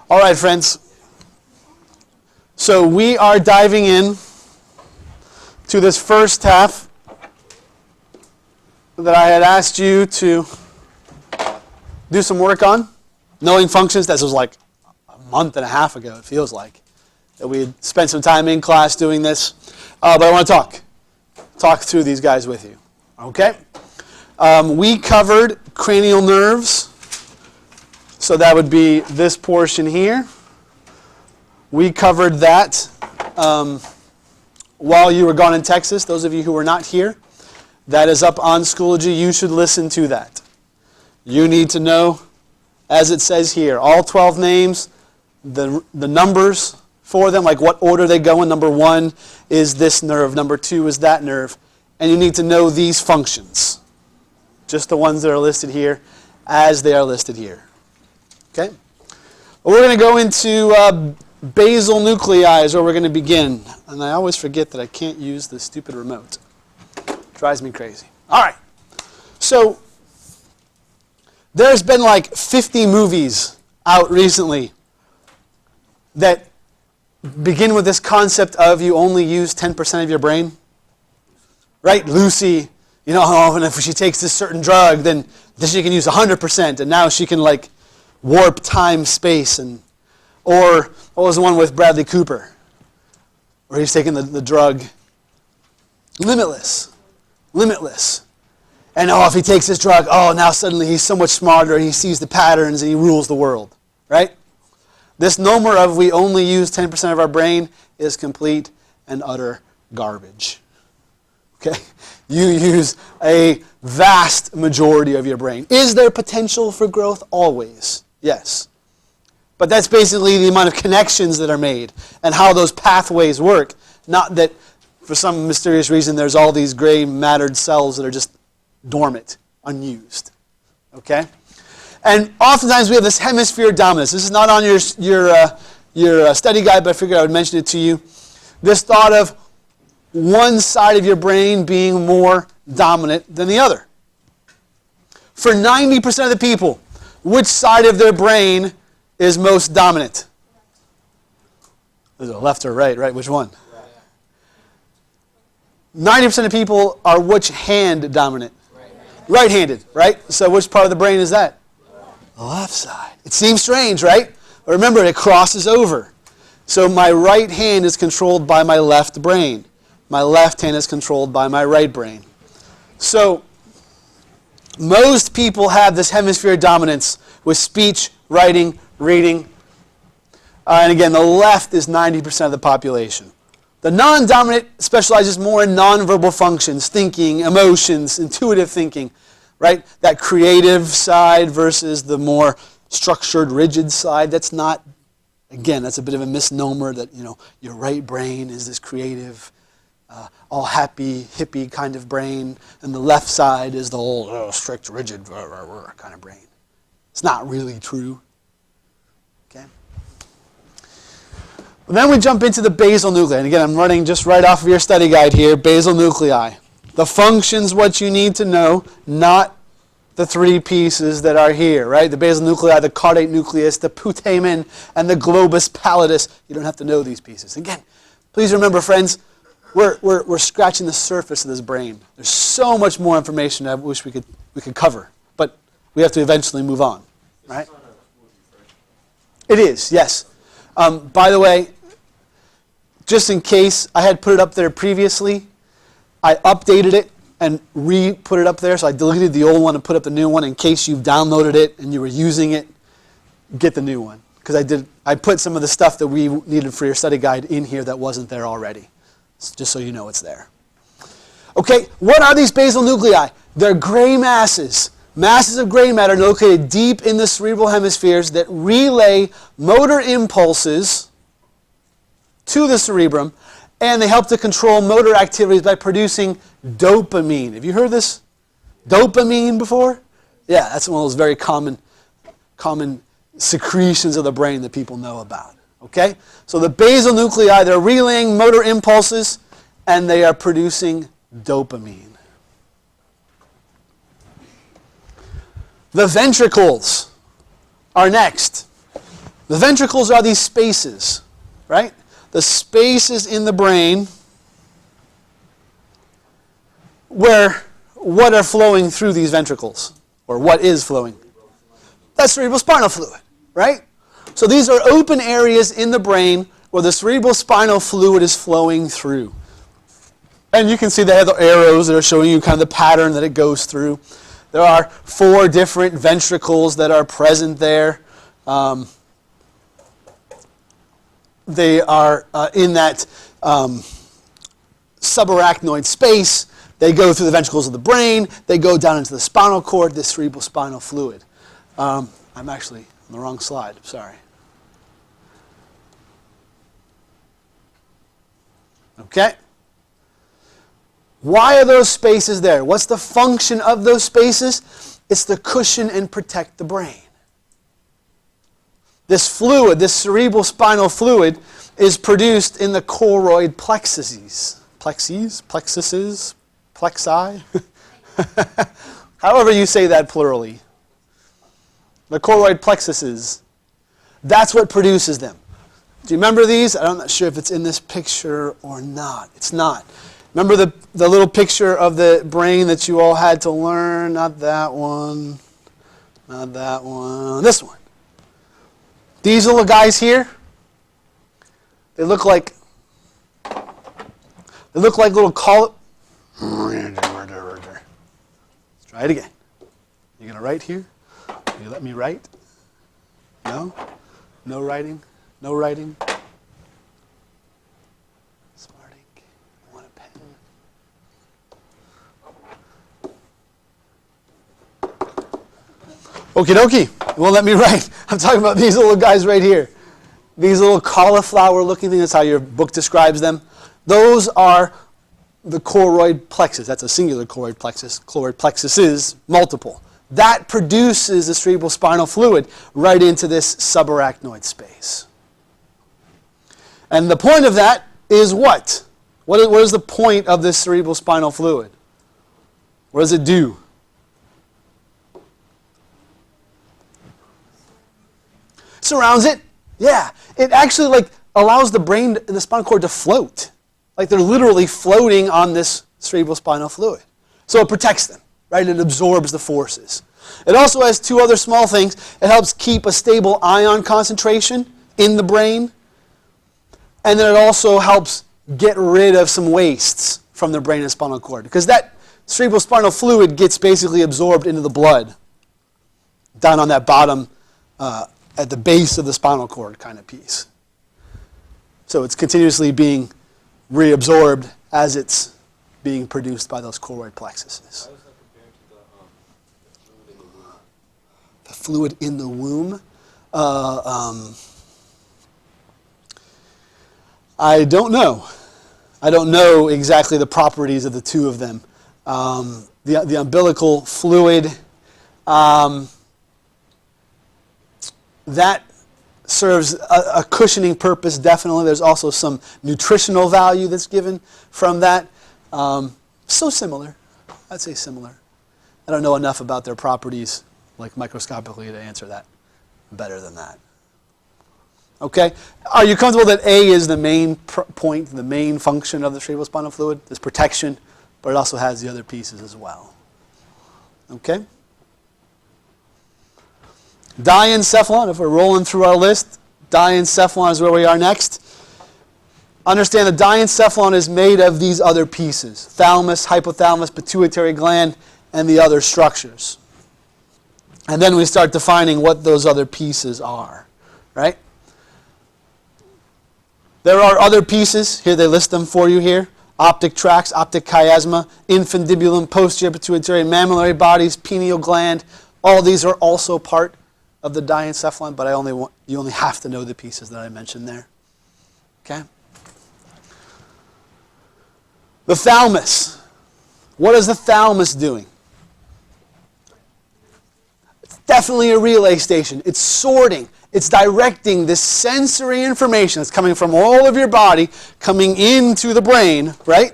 All right, friends. So we are diving in to this first half that I had asked you to do some work on. Knowing functions, this was like a month and a half ago, it feels like, that we had spent some time in class doing this. But I want to talk through these guys with you. Okay? We covered cranial nerves. So that would be this portion here. We covered that while you were gone in Texas. Those of you who were not here, that is up on Schoology. You should listen to that. You need to know, as it says here, all 12 names, the numbers for them, like what order they go in. Number 1 is this nerve. Number 2 is that nerve. And you need to know these functions. Just the ones that are listed here as they are listed here. Okay? We're going to go into basal nuclei is where we're going to begin. And I always forget that I can't use the stupid remote. Drives me crazy. All right. So there's been like 50 movies out recently that begin with this concept of you only use 10% of your brain. Right? Lucy, you know, and if she takes this certain drug, then she can use 100%, and now she can like warp time, space, or what was the one with Bradley Cooper, where he's taking the drug Limitless. And if he takes this drug, now suddenly he's so much smarter and he sees the patterns and he rules the world, right? This number of we only use 10% of our brain is complete and utter garbage. Okay? You use a vast majority of your brain. Is there potential for growth? Always. Yes. But that's basically the amount of connections that are made and how those pathways work. Not that for some mysterious reason there's all these gray mattered cells that are just dormant, unused. Okay? And oftentimes we have this hemisphere dominance. This is not on your study guide, but I figured I would mention it to you. This thought of one side of your brain being more dominant than the other. For 90% of the people, which side of their brain is most dominant? Is it left or right? Right? Which one? 90% of people are which hand dominant? Right-handed, right? So which part of the brain is that? The left side. It seems strange, right? But remember, it crosses over. So my right hand is controlled by my left brain. My left hand is controlled by my right brain. So most people have this hemisphere dominance with speech, writing, reading. And again, the left is 90% of the population. The non-dominant specializes more in nonverbal functions, thinking, emotions, intuitive thinking, right? That creative side versus the more structured, rigid side. That's not, again, that's a bit of a misnomer that, your right brain is this creative, all happy, hippie kind of brain, and the left side is the whole strict, rigid kind of brain. It's not really true. Okay? Well, then we jump into the basal nuclei. And again, I'm running just right off of your study guide here, basal nuclei. The functions, what you need to know, not the 3 pieces that are here, right? The basal nuclei, the caudate nucleus, the putamen, and the globus pallidus. You don't have to know these pieces. Again, please remember, friends, we're scratching the surface of this brain. There's so much more information I wish we could cover, but we have to eventually move on, right? It is, yes. By the way, just in case I had put it up there previously, I updated it and re-put it up there. So I deleted the old one and put up the new one in case you've downloaded it and you were using it. Get the new one. Because I put some of the stuff that we needed for your study guide in here that wasn't there already. Just so you know it's there. Okay, what are these basal nuclei? They're gray masses. Masses of gray matter located deep in the cerebral hemispheres that relay motor impulses to the cerebrum, and they help to control motor activities by producing dopamine. Have you heard this dopamine before? Yeah, that's one of those very common secretions of the brain that people know about. Okay? So the basal nuclei, they're relaying motor impulses, and they are producing dopamine. The ventricles are next. The ventricles are these spaces, right? The spaces in the brain where what are flowing through these ventricles, or what is flowing? That's cerebrospinal fluid, right? So these are open areas in the brain where the cerebrospinal fluid is flowing through. And you can see they have the arrows that are showing you kind of the pattern that it goes through. There are 4 different ventricles that are present there. They are in that subarachnoid space. They go through the ventricles of the brain. They go down into the spinal cord, this cerebrospinal fluid. I'm actually on the wrong slide. Sorry. Okay. Why are those spaces there? What's the function of those spaces? It's to cushion and protect the brain. This fluid, this cerebrospinal fluid, is produced in the choroid plexuses. Plexuses? Plexi? However you say that plurally. The choroid plexuses. That's what produces them. Do you remember these? I'm not sure if it's in this picture or not. It's not. Remember the little picture of the brain that you all had to learn? Not that one. Not that one. This one. These little guys here, they look like little Let's try it again. You're going to write here? Will you let me write? No? No writing? No writing? Smarting. I want a pen. Okie dokie. It won't let me write. I'm talking about these little guys right here. These little cauliflower-looking things. That's how your book describes them. Those are the choroid plexus. That's a singular choroid plexus. Choroid plexus is multiple. That produces the cerebrospinal fluid right into this subarachnoid space. And the point of that is what? What is the point of this cerebrospinal fluid? What does it do? Surrounds it. Yeah. It actually allows the brain and the spinal cord to float. Like they're literally floating on this cerebrospinal fluid. So it protects them, right? It absorbs the forces. It also has 2 other small things. It helps keep a stable ion concentration in the brain. And then it also helps get rid of some wastes from the brain and spinal cord. Because that cerebrospinal fluid gets basically absorbed into the blood down on that bottom, at the base of the spinal cord kind of piece. So it's continuously being reabsorbed as it's being produced by those choroid plexuses. How does that compare to the fluid in the womb? The fluid in the womb? I don't know. I don't know exactly the properties of the 2 of them. The umbilical fluid, that serves a cushioning purpose, definitely. There's also some nutritional value that's given from that. So similar. I'd say similar. I don't know enough about their properties, microscopically, to answer that better than that. Okay? Are you comfortable that A is the main point, the main function of the cerebrospinal fluid? This protection, but it also has the other pieces as well. Okay? Diencephalon, if we're rolling through our list, diencephalon is where we are next. Understand the diencephalon is made of these other pieces: thalamus, hypothalamus, pituitary gland, and the other structures. And then we start defining what those other pieces are, right? There are other pieces. Here they list them for you here. Optic tracts, optic chiasma, infundibulum, posterior pituitary, mammillary bodies, pineal gland. All these are also part of the diencephalon, but you only have to know the pieces that I mentioned there. Okay? The thalamus. What is the thalamus doing? It's definitely a relay station. It's sorting. It's directing this sensory information that's coming from all of your body, coming into the brain, right?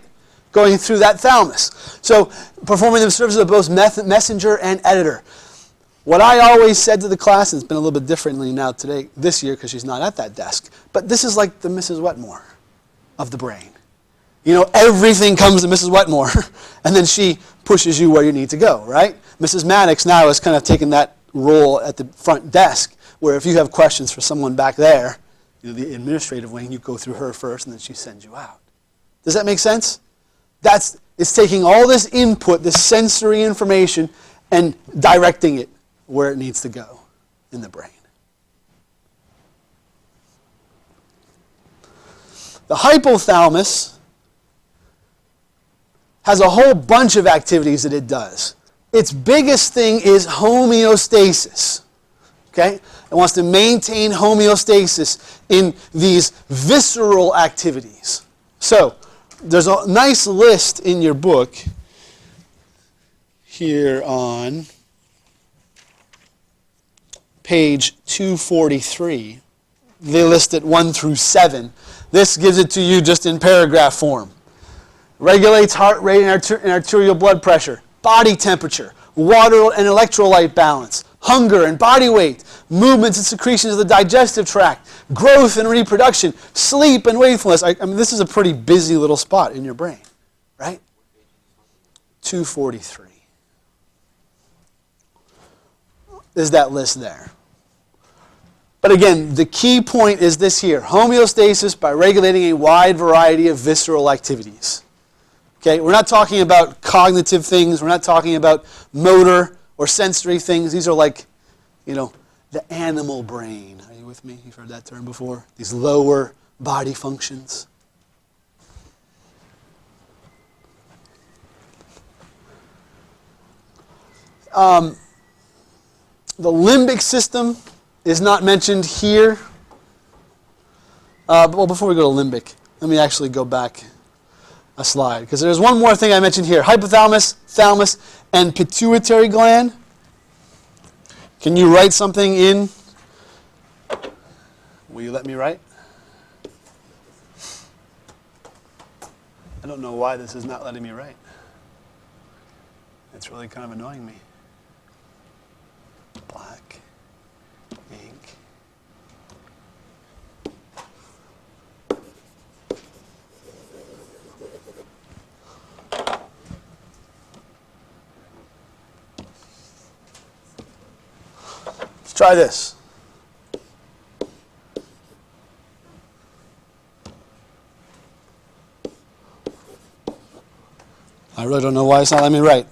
Going through that thalamus. So, performing the services of both messenger and editor. What I always said to the class, and it's been a little bit differently now today, this year, because she's not at that desk, but this is like the Mrs. Wetmore of the brain. You know, everything comes to Mrs. Wetmore, and then she pushes you where you need to go, right? Mrs. Maddox now has kind of taken that role at the front desk, where if you have questions for someone back there, you know, the administrative wing, you go through her first, and then she sends you out. Does that make sense? It's taking all this input, this sensory information, and directing it where it needs to go in the brain. The hypothalamus has a whole bunch of activities that it does. Its biggest thing is homeostasis. Okay? It wants to maintain homeostasis in these visceral activities. So, there's a nice list in your book here on page 243. They list it 1 through 7. This gives it to you just in paragraph form. Regulates heart rate and arterial blood pressure, body temperature, water and electrolyte balance, hunger and body weight, movements and secretions of the digestive tract, growth and reproduction, sleep and wakefulness. I mean, this is a pretty busy little spot in your brain, right? 243. Is that list there? But again, the key point is this here. Homeostasis by regulating a wide variety of visceral activities. Okay, we're not talking about cognitive things. We're not talking about motor or sensory things. These are like, you know, the animal brain. Are you with me? You've heard that term before. These lower body functions. The limbic system is not mentioned here. Well, before we go to limbic, let me actually go back a slide, because there's one more thing I mentioned here. Hypothalamus, thalamus, and pituitary gland. Can you write something in? Will you let me write? I don't know why this is not letting me write. It's really kind of annoying me. Black ink. Let's try this. I really don't know why it's not letting me write.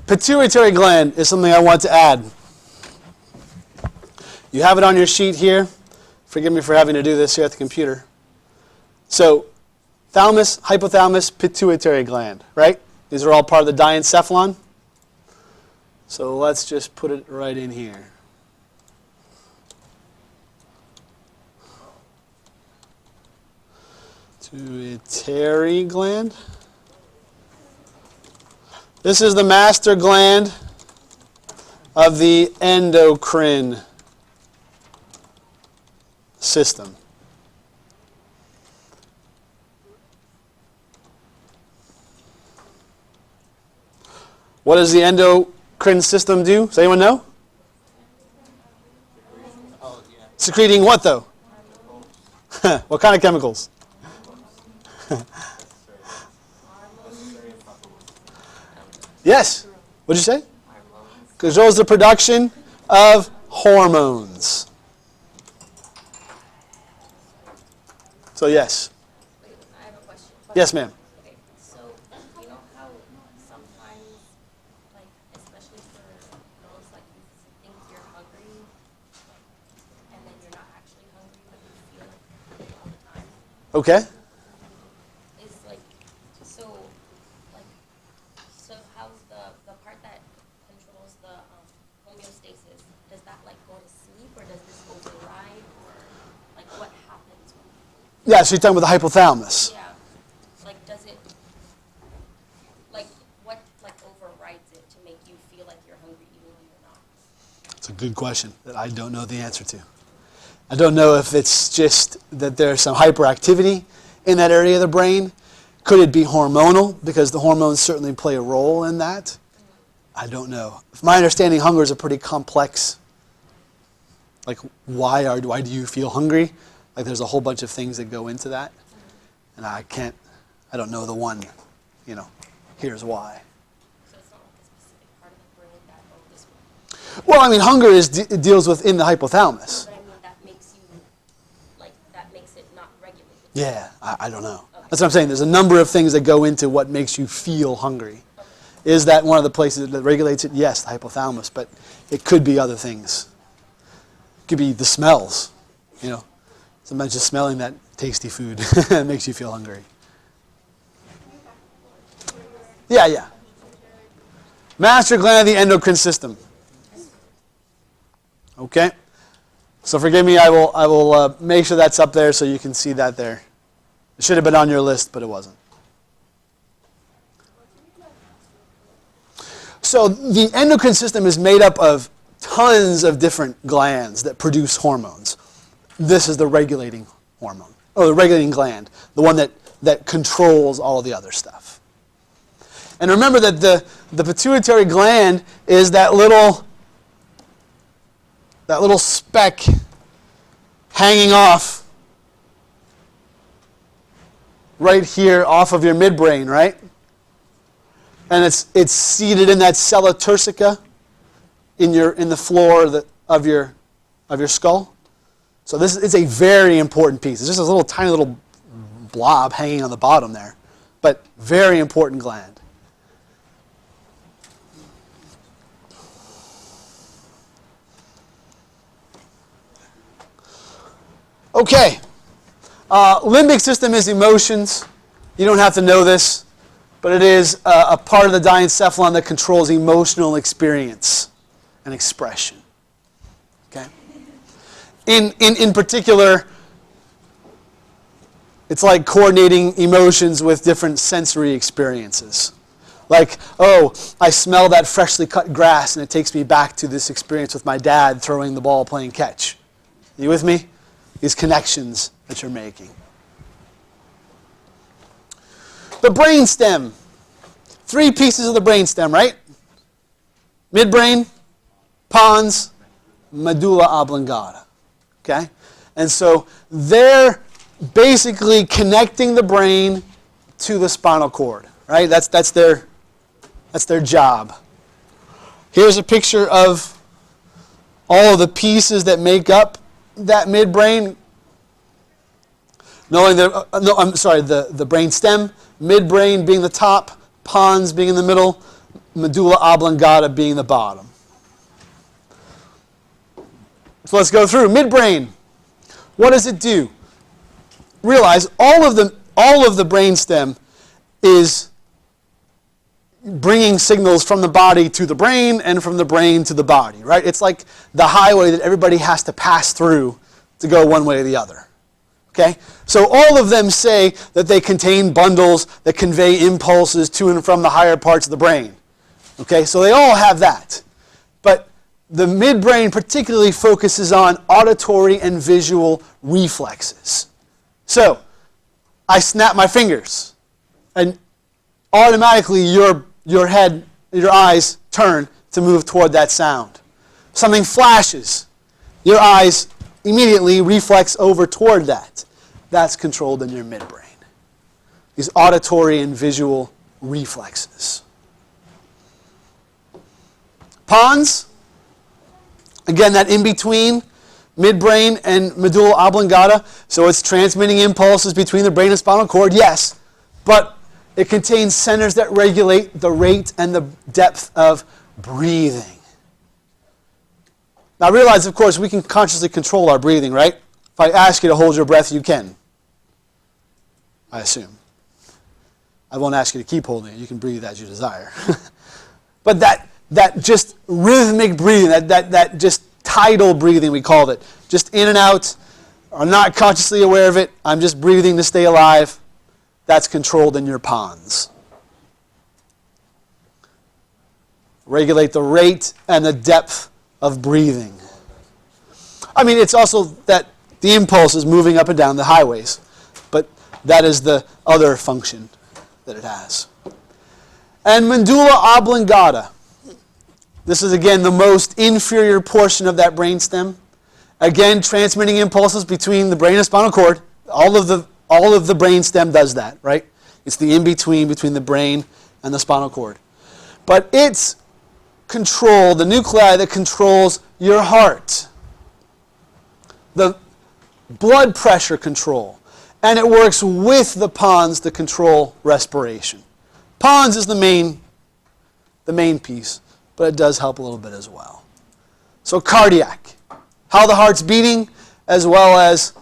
Pituitary gland is something I want to add. You have it on your sheet here. Forgive me for having to do this here at the computer. So, thalamus, hypothalamus, pituitary gland, right? These are all part of the diencephalon. So let's just put it right in here. Pituitary gland. This is the master gland of the endocrine system. What does the endocrine system do? Does anyone know? Secreting what, though? What kind of chemicals? Yes. What did you say? Controls the production of hormones. So yes. Wait, I have a question. Yes, ma'am. Okay, so you know how sometimes, like, especially for girls, like, you think you're hungry, and then you're not actually hungry, but you feel it all the time? Okay. Is like, so how's the part that controls the homeostasis, does that like go to sleep, or does this override, or like what happens when? Yeah, so you're talking about the hypothalamus. Yeah, like does it, like what like overrides it to make you feel like you're hungry even when you're not? It's a good question that I don't know the answer to. I don't know if it's just that there's some hyperactivity in that area of the brain. Could it be hormonal? Because the hormones certainly play a role in that. I don't know. My understanding, hunger is a pretty complex, like why do you feel hungry? Like there's a whole bunch of things that go into that. And I don't know the one, here's why. So it's not like a specific part of the brain that, oh, this one. Well, I mean, hunger it deals within the hypothalamus. But I mean, that makes it not regulated. Yeah, I don't know. That's what I'm saying. There's a number of things that go into what makes you feel hungry. Is that one of the places that regulates it? Yes, the hypothalamus, but it could be other things. It could be the smells, Sometimes just smelling that tasty food makes you feel hungry. Yeah. Master gland of the endocrine system. Okay. So forgive me, I will make sure that's up there so you can see that there. It should have been on your list, but it wasn't. So the endocrine system is made up of tons of different glands that produce hormones. This is the regulating hormone, or the regulating gland, the one that controls all of the other stuff. And remember that the pituitary gland is that little speck hanging off right here off of your midbrain, right? And it's seated in that sella turcica in the floor of your skull. So this is a very important piece. It's just a little tiny little blob hanging on the bottom there, but very important gland. Okay. Limbic system is emotions. You don't have to know this, but it is a part of the diencephalon that controls emotional experience and expression. Okay. In particular, it's like coordinating emotions with different sensory experiences. Like, oh, I smell that freshly cut grass and it takes me back to this experience with my dad throwing the ball playing catch. You with me? These connections that you're making. The brainstem. 3 pieces of the brainstem, right? Midbrain, pons, medulla oblongata. Okay? And so they're basically connecting the brain to the spinal cord, right? That's their job. Here's a picture of all of the pieces that make up that midbrain. The brain stem, midbrain being the top, pons being in the middle, medulla oblongata being the bottom. So let's go through. Midbrain. What does it do? Realize all of the brain stem is bringing signals from the body to the brain and from the brain to the body, right? It's like the highway that everybody has to pass through to go one way or the other. Okay? So all of them say that they contain bundles that convey impulses to and from the higher parts of the brain. Okay? So they all have that. But the midbrain particularly focuses on auditory and visual reflexes. So I snap my fingers and automatically your head, your eyes turn to move toward that sound. Something flashes. Your eyes immediately reflex over toward that. That's controlled in your midbrain. These auditory and visual reflexes. Pons, again, that in between midbrain and medulla oblongata. So it's transmitting impulses between the brain and spinal cord, yes, but it contains centers that regulate the rate and the depth of breathing. Now realize, of course, we can consciously control our breathing, right? If I ask you to hold your breath, you can. I assume. I won't ask you to keep holding it. You can breathe as you desire. But that just rhythmic breathing, that just tidal breathing, we call it, just in and out, I'm not consciously aware of it, I'm just breathing to stay alive, that's controlled in your pons. Regulate the rate and the depth of breathing. I mean, it's also that the impulse is moving up and down the highways, but that is the other function that it has. And medulla oblongata. This is, again, the most inferior portion of that brainstem. Again, transmitting impulses between the brain and spinal cord. All of the brainstem does that, right? It's the in-between between the brain and the spinal cord. But it's the nuclei that controls your heart, the blood pressure control, and it works with the pons to control respiration. Pons is the main piece, but it does help a little bit as well. So cardiac, how the heart's beating, as well as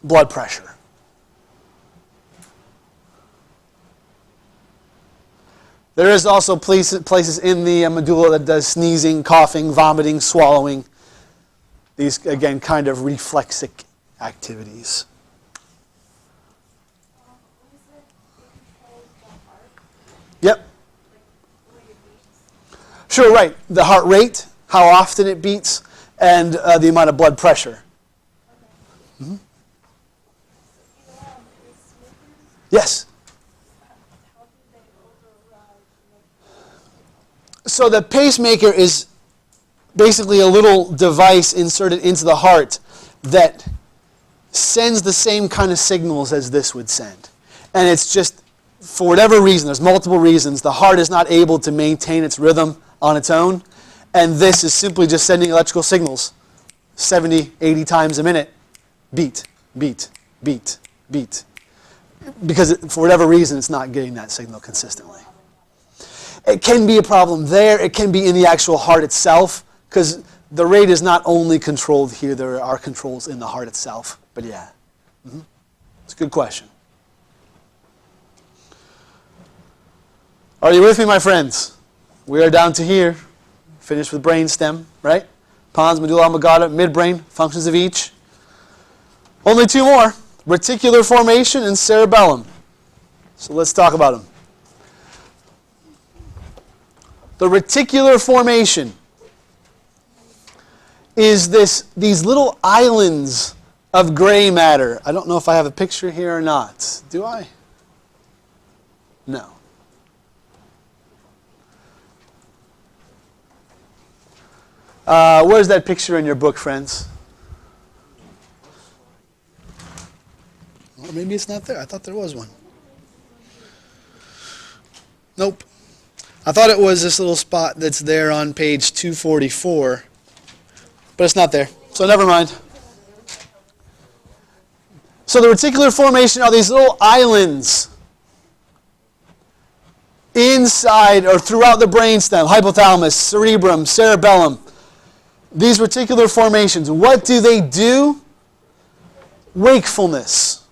blood pressure. There is also places in the medulla that does sneezing, coughing, vomiting, swallowing. These, again, kind of reflexic activities. Yep. Sure, right. The heart rate, how often it beats, and the amount of blood pressure. Mm-hmm. Yes. So the pacemaker is basically a little device inserted into the heart that sends the same kind of signals as this would send. And it's just, for whatever reason, there's multiple reasons, the heart is not able to maintain its rhythm on its own. And this is simply just sending electrical signals 70, 80 times a minute. Beat, beat, beat, beat. Because for whatever reason, it's not getting that signal consistently. It can be a problem there. It can be in the actual heart itself, because the rate is not only controlled here. There are controls in the heart itself. But yeah, it's a good question. Are you with me, my friends? We are down to here. Finished with brainstem, right? Pons, medulla oblongata, midbrain, functions of each. Only two more. Reticular formation and cerebellum. So let's talk about them. The reticular formation is these little islands of gray matter. I don't know if I have a picture here or not. Do I? No. Where's that picture in your book, friends? Or maybe it's not there. I thought there was one. Nope. I thought it was this little spot that's there on page 244, but it's not there, so never mind. So the reticular formation are these little islands inside or throughout the brainstem, hypothalamus, cerebrum, cerebellum. These reticular formations, what do they do? Wakefulness.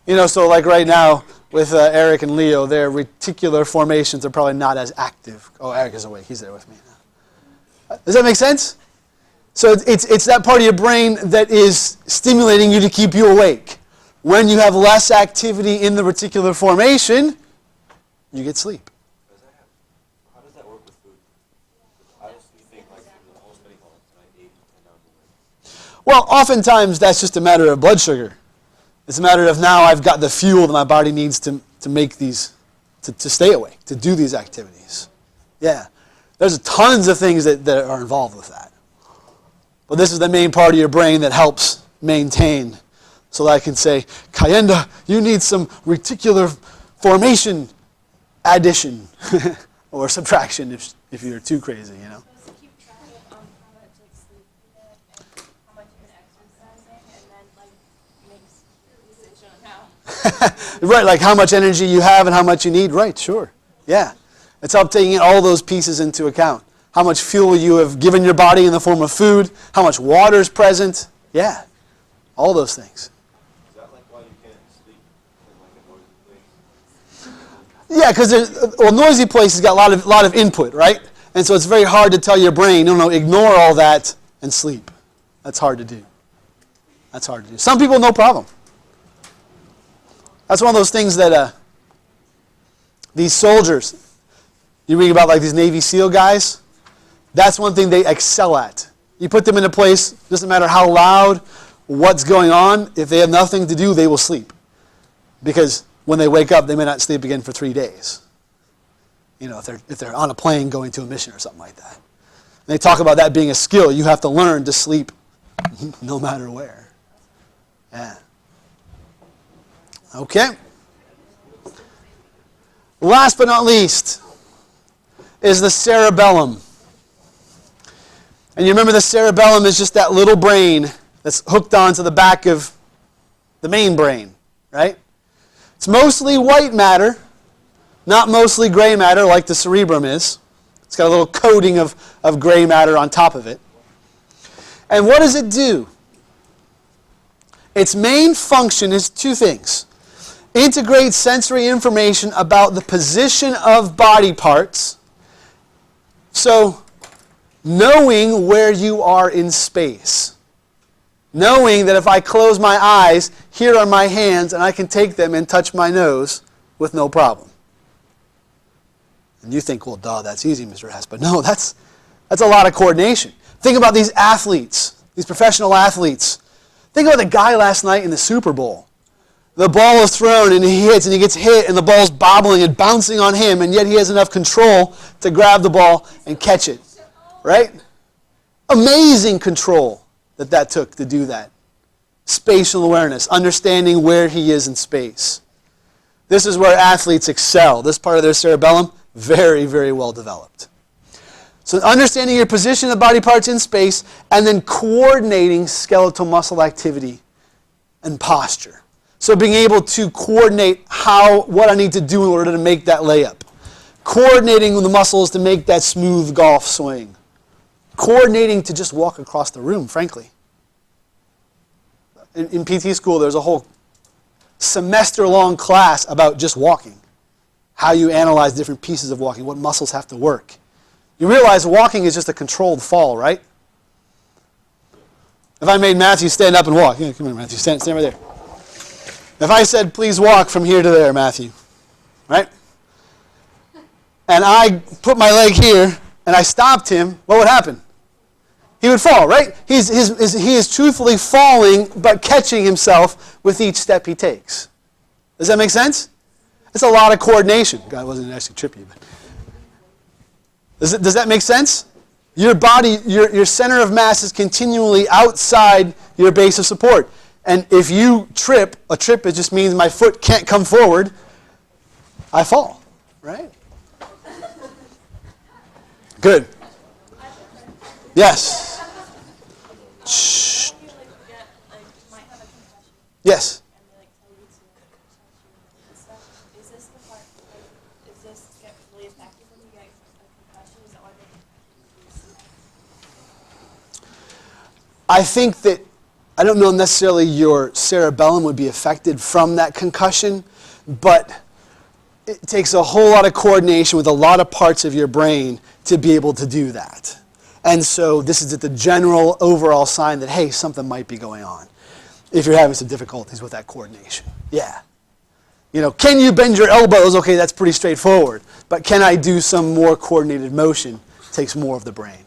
You know, so like right now with Eric and Leo, their reticular formations are probably not as active. Oh, Eric is awake. He's there with me now. Does that make sense? So it's that part of your brain that is stimulating you to keep you awake. When you have less activity in the reticular formation, you get sleep. How does that work with food? I just think like the whole spinning hole, and I ate and down the way. Well, oftentimes that's just a matter of blood sugar. It's a matter of now I've got the fuel that my body needs to make these, to stay awake, to do these activities. Yeah. There's tons of things that are involved with that. But this is the main part of your brain that helps maintain. So that I can say, Kayenda, you need some reticular formation addition or subtraction if you're too crazy, you know. So keep track of how much like sleep you get and how much you've been exercising, and then like makes your decision on how. Right, like how much energy you have and how much you need. Right, sure. Yeah. It's up taking all those pieces into account. How much fuel you have given your body in the form of food, how much water is present. Yeah, all those things. Is that like why you can't sleep in like a noisy place? Yeah, because a noisy place has got a lot of input, right? And so it's very hard to tell your brain, no, ignore all that and sleep. That's hard to do. That's hard to do. Some people, no problem. That's one of those things that these soldiers, you read about like these Navy SEAL guys, that's one thing they excel at. You put them in a place, doesn't matter how loud, what's going on, if they have nothing to do, they will sleep. Because when they wake up, they may not sleep again for 3 days. if they're on a plane going to a mission or something like that. And they talk about that being a skill. You have to learn to sleep no matter where. Yeah. Okay. Last but not least is the cerebellum. And you remember the cerebellum is just that little brain that's hooked onto the back of the main brain, right? It's mostly white matter, not mostly gray matter like the cerebrum is. It's got a little coating of gray matter on top of it. And what does it do? Its main function is two things. Integrate sensory information about the position of body parts. So, knowing where you are in space. Knowing that if I close my eyes, here are my hands, and I can take them and touch my nose with no problem. And you think, well, duh, that's easy, Mr. Hess. But no, that's a lot of coordination. Think about these athletes, these professional athletes. Think about the guy last night in the Super Bowl. The ball is thrown and he hits and he gets hit and the ball's bobbling and bouncing on him, and yet he has enough control to grab the ball and catch it. Right? Amazing control that took to do that. Spatial awareness, understanding where he is in space. This is where athletes excel. This part of their cerebellum, very, very well developed. So understanding your position of body parts in space and then coordinating skeletal muscle activity and posture. So being able to coordinate what I need to do in order to make that layup. Coordinating the muscles to make that smooth golf swing. Coordinating to just walk across the room, frankly. In PT school, there's a whole semester-long class about just walking. How you analyze different pieces of walking, what muscles have to work. You realize walking is just a controlled fall, right? If I made Matthew stand up and walk, yeah, come here, Matthew, stand right there. If I said, please walk from here to there, Matthew, right? And I put my leg here and I stopped him, what would happen? He would fall, right? He is truthfully falling but catching himself with each step he takes. Does that make sense? It's a lot of coordination. God, I wasn't actually trippy, but does that make sense? Your body, your center of mass is continually outside your base of support. And if you trip, a trip it just means my foot can't come forward, I fall, right? Good. Yes. Shh. Yes. I think that, I don't know necessarily your cerebellum would be affected from that concussion, but it takes a whole lot of coordination with a lot of parts of your brain to be able to do that. And so this is the general overall sign that, hey, something might be going on if you're having some difficulties with that coordination. Yeah. Can you bend your elbows? Okay, that's pretty straightforward. But can I do some more coordinated motion? Takes more of the brain.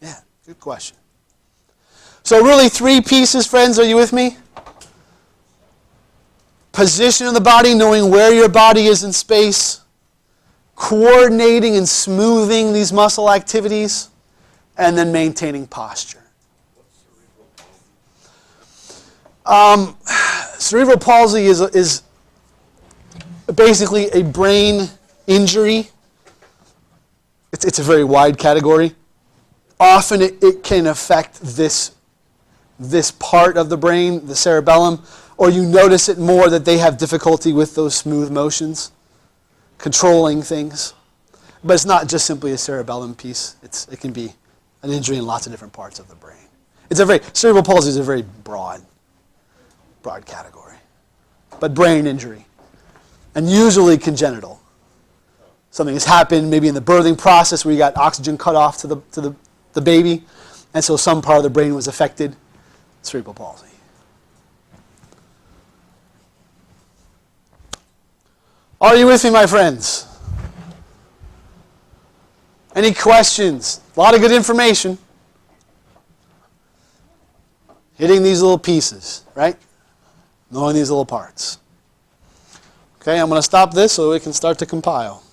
Yeah, good question. So really 3 pieces, friends. Are you with me? Position of the body, knowing where your body is in space. Coordinating and smoothing these muscle activities. And then maintaining posture. Cerebral palsy is basically a brain injury. It's a very wide category. Often it can affect this part of the brain, the cerebellum, or you notice it more that they have difficulty with those smooth motions, controlling things. But it's not just simply a cerebellum piece. It can be an injury in lots of different parts of the brain. Cerebral palsy is a very broad category. But brain injury, and usually congenital. Something has happened maybe in the birthing process where you got oxygen cut off to the baby, and so some part of the brain was affected. Cerebral palsy. Are you with me, my friends? Any questions? A lot of good information. Hitting these little pieces, right? Knowing these little parts. Okay, I'm going to stop this so we can start to compile.